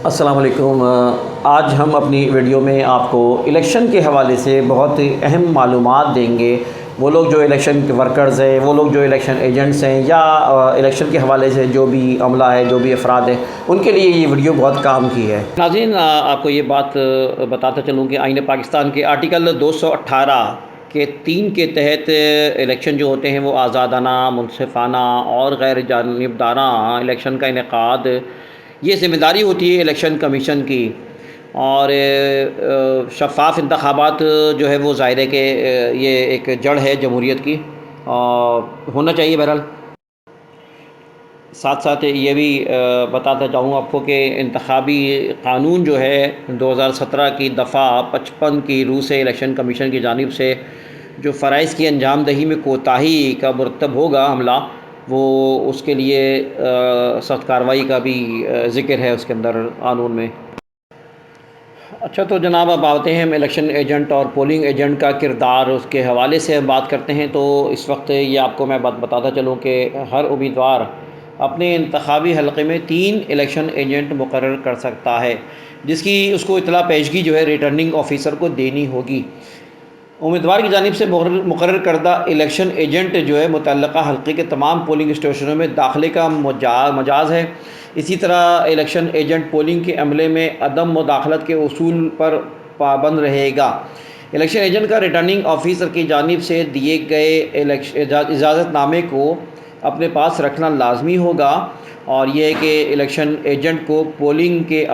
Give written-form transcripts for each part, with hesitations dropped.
السلام علیکم۔ آج ہم اپنی ویڈیو میں آپ کو الیکشن کے حوالے سے بہت اہم معلومات دیں گے۔ وہ لوگ جو الیکشن کے ورکرز ہیں، وہ لوگ جو الیکشن ایجنٹس ہیں، یا الیکشن کے حوالے سے جو بھی عملہ ہے، جو بھی افراد ہیں، ان کے لیے یہ ویڈیو بہت کام کی ہے۔ ناظرین، آپ کو یہ بات بتاتا چلوں کہ آئین پاکستان کے آرٹیکل 218 کے 3 کے تحت الیکشن جو ہوتے ہیں وہ آزادانہ، منصفانہ اور غیر جانبدارانہ الیکشن کا انعقاد، یہ ذمہ داری ہوتی ہے الیکشن کمیشن کی۔ اور شفاف انتخابات جو ہے وہ ظاہر ہے کہ یہ ایک جڑ ہے جمہوریت کی، ہونا چاہیے بہرحال۔ ساتھ ساتھ یہ بھی بتاتا چاہوں آپ کو کہ انتخابی قانون جو ہے 2017 کی دفعہ 55 کی روح سے الیکشن کمیشن کی جانب سے جو فرائض کی انجام دہی میں کوتاہی کا مرتب ہوگا عملہ، وہ اس کے لیے سخت کارروائی کا بھی ذکر ہے اس کے اندر قانون میں۔ اچھا، تو جناب اب آتے ہیں ہم الیکشن ایجنٹ اور پولنگ ایجنٹ کا کردار، اس کے حوالے سے ہم بات کرتے ہیں۔ تو اس وقت یہ آپ کو میں بتاتا چلوں کہ ہر امیدوار اپنے انتخابی حلقے میں 3 الیکشن ایجنٹ مقرر کر سکتا ہے، جس کی اس کو اطلاع پیشگی جو ہے ریٹرننگ آفیسر کو دینی ہوگی۔ امیدوار کی جانب سے مقرر کردہ الیکشن ایجنٹ جو ہے متعلقہ حلقے کے تمام پولنگ اسٹیشنوں میں داخلے کا مجاز ہے۔ اسی طرح الیکشن ایجنٹ پولنگ کے عملے میں عدم مداخلت کے اصول پر پابند رہے گا۔ الیکشن ایجنٹ کا ریٹرننگ آفیسر کی جانب سے دیے گئے اجازت نامے کو اپنے پاس رکھنا لازمی ہوگا، اور یہ ہے کہ الیکشن ایجنٹ کو پولنگ کے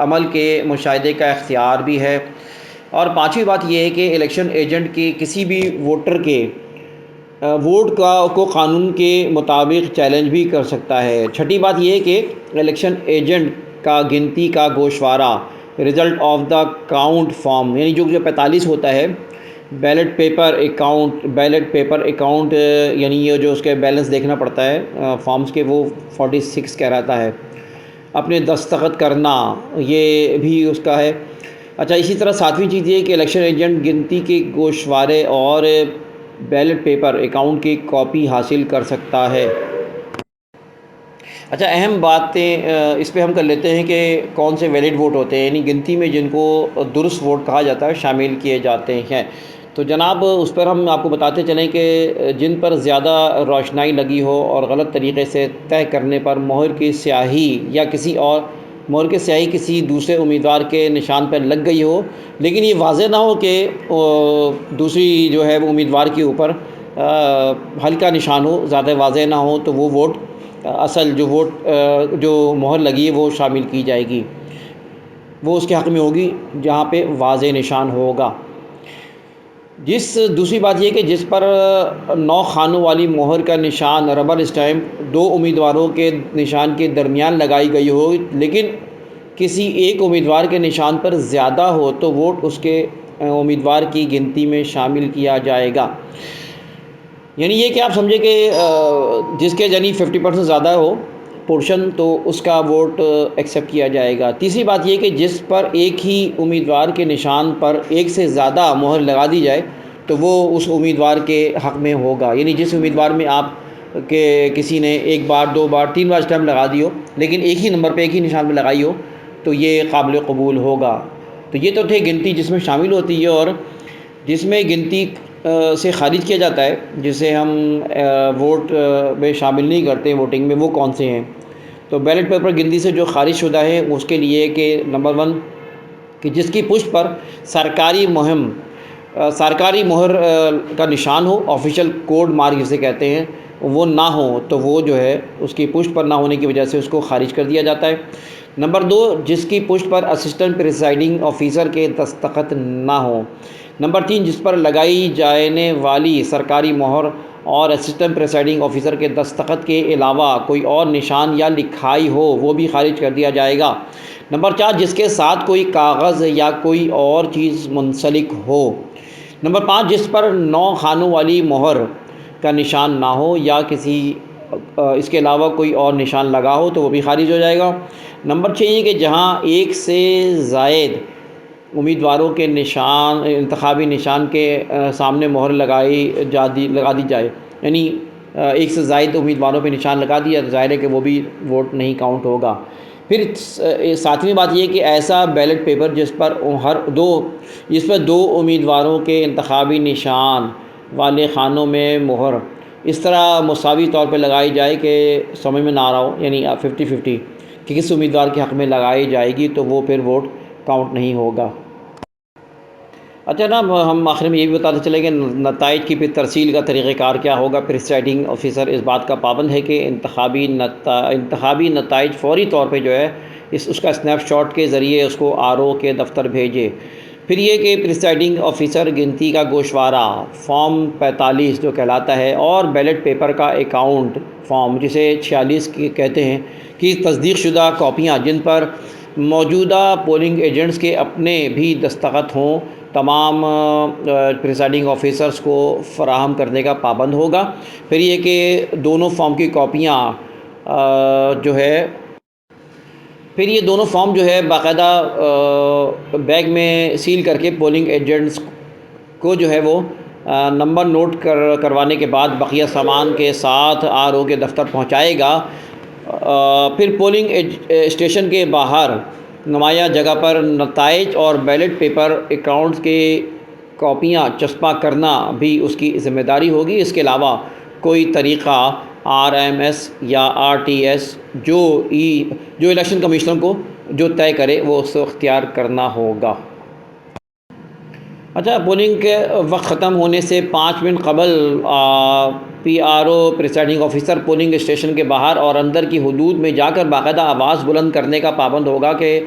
عمل کے مشاہدے کا اختیار بھی ہے۔ اور پانچویں بات یہ ہے کہ الیکشن ایجنٹ کی کسی بھی ووٹر کے ووٹ کو قانون کے مطابق چیلنج بھی کر سکتا ہے۔ چھٹی بات یہ ہے کہ الیکشن ایجنٹ کا گنتی کا گوشوارہ، result of the count form, یعنی جو 45 ہوتا ہے، بیلٹ پیپر اکاؤنٹ، یعنی یہ جو اس کے بیلنس دیکھنا پڑتا ہے فارمز کے، وہ 46 کہلاتا ہے۔ اپنے دستخط کرنا، یہ بھی اس کا ہے۔ اچھا، اسی طرح 7ویں چیز یہ کہ الیکشن ایجنٹ گنتی کے گوشوارے اور بیلٹ پیپر اکاؤنٹ کی کاپی حاصل کر سکتا ہے۔ اچھا، اہم باتیں اس پہ ہم کر لیتے ہیں کہ کون سے ویلڈ ووٹ ہوتے ہیں، یعنی گنتی میں جن کو درست ووٹ کہا جاتا ہے شامل کیے جاتے ہیں۔ تو جناب اس پر ہم آپ کو بتاتے چلیں کہ جن پر زیادہ روشنائی لگی ہو اور غلط طریقے سے طے کرنے پر مہر کی سیاہی یا کسی دوسرے امیدوار کے نشان پر لگ گئی ہو، لیکن یہ واضح نہ ہو کہ دوسری جو ہے وہ امیدوار کے اوپر ہلکا نشان ہو، زیادہ واضح نہ ہو، تو وہ ووٹ اصل جو مہر لگی ہے وہ شامل کی جائے گی، وہ اس کے حق میں ہوگی جہاں پہ واضح نشان ہوگا۔ دوسری بات یہ کہ جس پر 9 خانوں والی مہر کا نشان، ربر اسٹیمپ، 2 امیدواروں کے نشان کے درمیان لگائی گئی ہو، لیکن کسی ایک امیدوار کے نشان پر زیادہ ہو، تو ووٹ اس کے امیدوار کی گنتی میں شامل کیا جائے گا۔ یعنی یہ کہ آپ سمجھے کہ جس کے 50% زیادہ ہو پورشن، تو اس کا ووٹ ایکسیپٹ کیا جائے گا۔ تیسری بات یہ کہ جس پر ایک ہی امیدوار کے نشان پر ایک سے زیادہ مہر لگا دی جائے، تو وہ اس امیدوار کے حق میں ہوگا۔ یعنی جس امیدوار میں آپ کہ کسی نے 1 بار 2 بار 3 بار اسٹیمپ لگا دی ہو، لیکن ایک ہی نمبر پہ ایک ہی نشان میں لگائی ہو، تو یہ قابل قبول ہوگا۔ تو یہ تو تھے گنتی جس میں شامل ہوتی ہے، اور جس میں گنتی سے خارج کیا جاتا ہے، جسے ہم ووٹ میں شامل نہیں کرتے ووٹنگ میں، وہ کون سے ہیں۔ تو بیلٹ پیپر گنتی سے جو خارج شدہ ہے، اس کے لیے کہ نمبر 1 کہ جس کی پشت پر سرکاری مہر کا نشان ہو، آفیشیل کوڈ مارک جسے کہتے ہیں، وہ نہ ہو، تو وہ جو ہے اس کی پشت پر نہ ہونے کی وجہ سے اس کو خارج کر دیا جاتا ہے۔ نمبر 2، جس کی پشت پر اسسٹنٹ پریسائڈنگ آفیسر کے دستخط نہ ہو۔ نمبر 3، جس پر لگائی جانے والی سرکاری مہر اور اسسٹنٹ پریسائڈنگ آفیسر کے دستخط کے علاوہ کوئی اور نشان یا لکھائی ہو، وہ بھی خارج کر دیا جائے گا۔ نمبر 4، جس کے ساتھ کوئی کاغذ یا کوئی اور چیز منسلک ہو۔ نمبر 5، جس پر 9 خانوں والی مہر کا نشان نہ ہو یا اس کے علاوہ کوئی اور نشان لگا ہو، تو وہ بھی خارج ہو جائے گا۔ نمبر 6، یہ کہ جہاں ایک سے زائد امیدواروں کے انتخابی نشان کے سامنے مہر لگا دی جائے، یعنی ایک سے زائد امیدواروں پہ نشان لگا دیا، تو ظاہر ہے کہ وہ بھی ووٹ نہیں کاؤنٹ ہوگا۔ پھر ساتویں بات یہ کہ ایسا بیلٹ پیپر جس پر دو امیدواروں کے انتخابی نشان والے خانوں میں مہر اس طرح مساوی طور پہ لگائی جائے کہ سمجھ میں نہ آ رہا ہو، یعنی 50-50 کہ کس امیدوار کے حق میں لگائی جائے گی تو وہ پھر ووٹ کاؤنٹ نہیں ہوگا۔ اچھا نا، ہم آخر میں یہ بھی بتاتے چلیں کہ نتائج کی پھر ترسیل کا طریقہ کار کیا ہوگا۔ پریسائڈنگ آفیسر اس بات کا پابند ہے کہ انتخابی نتائج فوری طور پہ جو ہے اس کا اسنیپ شاٹ کے ذریعے اس کو RO کے دفتر بھیجے۔ پھر یہ کہ پریسائڈنگ آفیسر گنتی کا گوشوارہ فارم 45 جو کہلاتا ہے اور بیلٹ پیپر کا اکاؤنٹ فارم جسے 46 کہتے ہیں کی تصدیق شدہ کاپیاں جن پر موجودہ پولنگ ایجنٹس کے اپنے بھی دستخط ہوں تمام پریسائڈنگ آفیسرز کو فراہم کرنے کا پابند ہوگا۔ پھر یہ کہ دونوں فارم کی کاپیاں پھر یہ دونوں فارم جو ہے باقاعدہ بیگ میں سیل کر کے پولنگ ایجنٹس کو جو ہے وہ نمبر نوٹ کروانے کے بعد بقیہ سامان کے ساتھ RO کے دفتر پہنچائے گا۔ پھر پولنگ اسٹیشن کے باہر نمایاں جگہ پر نتائج اور بیلٹ پیپر اکاؤنٹس کے کاپیاں چسپاں کرنا بھی اس کی ذمہ داری ہوگی۔ اس کے علاوہ کوئی طریقہ RMS یا RTS جو الیکشن کمیشنر کو جو طے کرے وہ اس کو اختیار کرنا ہوگا۔ اچھا، پولنگ کے وقت ختم ہونے سے 5 منٹ قبل PRO پریسائڈنگ آفیسر پولنگ اسٹیشن کے باہر اور اندر کی حدود میں جا کر باقاعدہ آواز بلند کرنے کا پابند ہوگا کہ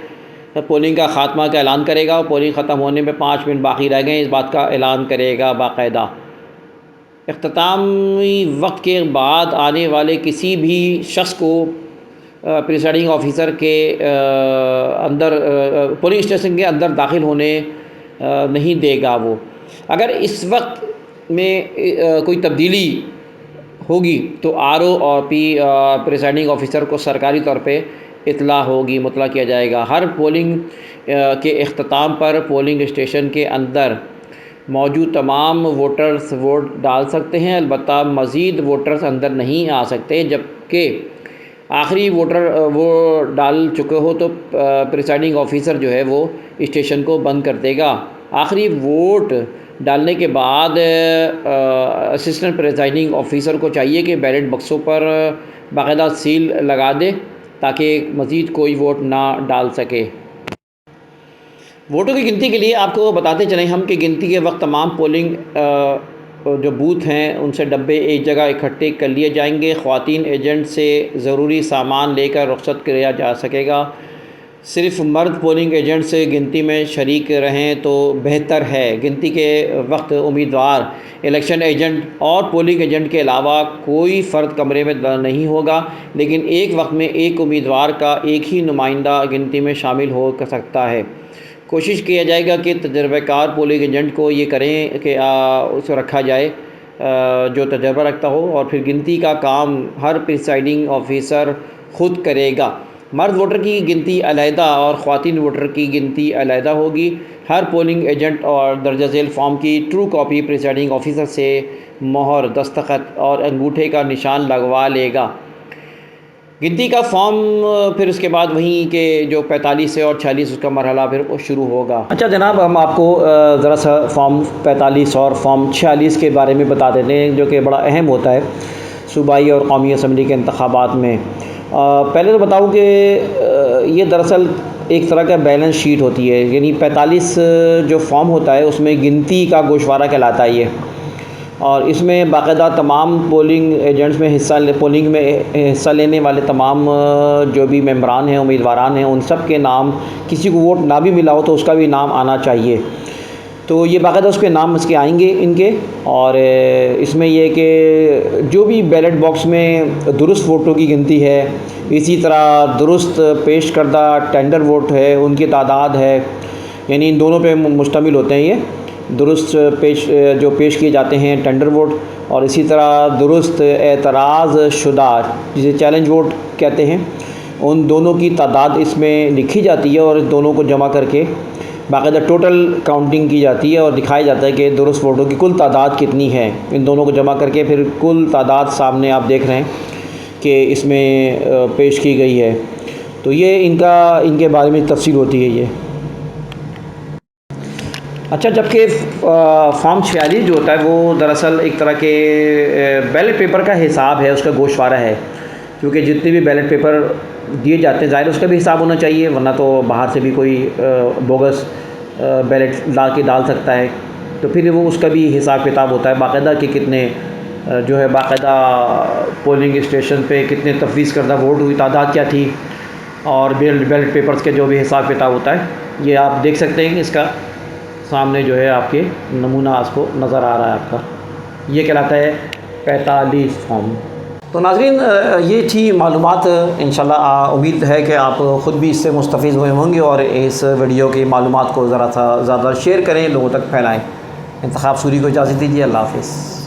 پولنگ کا خاتمہ کا اعلان کرے گا۔ پولنگ ختم ہونے میں 5 منٹ باقی رہ گئے، اس بات کا اعلان کرے گا باقاعدہ۔ اختتامی وقت کے بعد آنے والے کسی بھی شخص کو پریسائڈنگ آفیسر کے اندر پولنگ اسٹیشن کے اندر داخل ہونے نہیں دے گا۔ وہ اگر اس وقت میں کوئی تبدیلی ہوگی تو RO اور پریسائڈنگ آفیسر کو سرکاری طور پہ اطلاع مطلع کیا جائے گا۔ ہر پولنگ کے اختتام پر پولنگ اسٹیشن کے اندر موجود تمام ووٹرز ووٹ ڈال سکتے ہیں، البتہ مزید ووٹرز اندر نہیں آ سکتے۔ جبکہ آخری ووٹر وہ ڈال چکے ہو تو پریسائڈنگ آفیسر جو ہے وہ اسٹیشن کو بند کر دے گا۔ آخری ووٹ ڈالنے کے بعد اسسٹنٹ پریسائڈنگ آفیسر کو چاہیے کہ بیلٹ بکسوں پر باقاعدہ سیل لگا دے تاکہ مزید کوئی ووٹ نہ ڈال سکے۔ ووٹوں کی گنتی کے لیے آپ کو بتاتے چلیں ہم کہ گنتی کے وقت تمام پولنگ جو بوتھ ہیں ان سے ڈبے ایک جگہ اکٹھے کر لیے جائیں گے۔ خواتین ایجنٹ سے ضروری سامان لے کر رخصت کیا جا سکے گا۔ صرف مرد پولنگ ایجنٹ سے گنتی میں شریک رہیں تو بہتر ہے۔ گنتی کے وقت امیدوار، الیکشن ایجنٹ اور پولنگ ایجنٹ کے علاوہ کوئی فرد کمرے میں نہیں ہوگا، لیکن ایک وقت میں ایک امیدوار کا ایک ہی نمائندہ گنتی میں شامل ہو سکتا ہے۔ کوشش کیا جائے گا کہ تجربہ کار پولنگ ایجنٹ کو یہ کریں کہ اس کو رکھا جائے جو تجربہ رکھتا ہو، اور پھر گنتی کا کام ہر پریسائڈنگ آفیسر خود کرے گا۔ مرد ووٹر کی گنتی علیحدہ اور خواتین ووٹر کی گنتی علیحدہ ہوگی۔ ہر پولنگ ایجنٹ اور درجہ ذیل فارم کی ٹرو کاپی پریسائڈنگ آفیسر سے مہر، دستخط اور انگوٹھے کا نشان لگوا لے گا۔ گنتی کا فارم پھر اس کے بعد وہیں کے جو 45 سے اور 46 اس کا مرحلہ پھر شروع ہوگا۔ اچھا جناب، ہم آپ کو ذرا سا فارم 45 اور فارم 46 کے بارے میں بتا دیتے ہیں جو کہ بڑا اہم ہوتا ہے صوبائی اور قومی اسمبلی کے انتخابات میں۔ پہلے تو بتاؤں کہ یہ دراصل ایک طرح کا بیلنس شیٹ ہوتی ہے، یعنی 45 جو فارم ہوتا ہے اس میں گنتی کا گوشوارہ کہلاتا ہے یہ، اور اس میں باقاعدہ تمام پولنگ ایجنٹس میں پولنگ میں حصہ لینے والے تمام جو بھی ممبران ہیں، امیدواران ہیں، ان سب کے نام، کسی کو ووٹ نہ بھی ملا ہو تو اس کا بھی نام آنا چاہیے۔ تو یہ باقاعدہ اس کے نام اس کے آئیں گے ان کے، اور اس میں یہ کہ جو بھی بیلٹ باکس میں درست ووٹوں کی گنتی ہے، اسی طرح درست پیش کردہ ٹینڈر ووٹ ہے ان کی تعداد ہے، یعنی ان دونوں پہ مشتمل ہوتے ہیں یہ درست جو پیش کیے جاتے ہیں ٹینڈر ووٹ، اور اسی طرح درست اعتراض شدہ جسے چیلنج ووٹ کہتے ہیں، ان دونوں کی تعداد اس میں لکھی جاتی ہے، اور ان دونوں کو جمع کر کے باقاعدہ ٹوٹل کاؤنٹنگ کی جاتی ہے اور دکھایا جاتا ہے کہ درست ووٹوں کی کل تعداد کتنی ہے۔ ان دونوں کو جمع کر کے پھر کل تعداد سامنے آپ دیکھ رہے ہیں کہ اس میں پیش کی گئی ہے۔ تو یہ ان کے بارے میں تفصیل ہوتی ہے یہ۔ اچھا، جبکہ فارم 46 جو ہوتا ہے وہ دراصل ایک طرح کے بیلٹ پیپر کا حساب ہے، اس کا گوشوارہ ہے، کیونکہ جتنے بھی بیلٹ پیپر دیے جاتے ہیں ظاہر اس کا بھی حساب ہونا چاہیے، ورنہ تو باہر سے بھی کوئی بوگس بیلٹ لا کے ڈال سکتا ہے، تو پھر وہ اس کا بھی حساب کتاب ہوتا ہے باقاعدہ کہ کتنے جو ہے باقاعدہ پولنگ اسٹیشن پہ کتنے تفویض کردہ ووٹ ہوئی، تعداد کیا تھی، اور بیلٹ پیپرز کے جو بھی حساب کتاب ہوتا ہے یہ آپ دیکھ سکتے ہیں۔ اس کا سامنے جو ہے آپ کے نمونہ اس کو نظر آ رہا ہے آپ کا، یہ کہلاتا ہے 45 فارم۔ تو ناظرین یہ تھی معلومات، انشاءاللہ امید ہے کہ آپ خود بھی اس سے مستفید ہوئے ہوں گے اور اس ویڈیو کی معلومات کو ذرا سا زیادہ شیئر کریں، لوگوں تک پھیلائیں۔ انتخاب سوری کو اجازت دیجیے، اللہ حافظ۔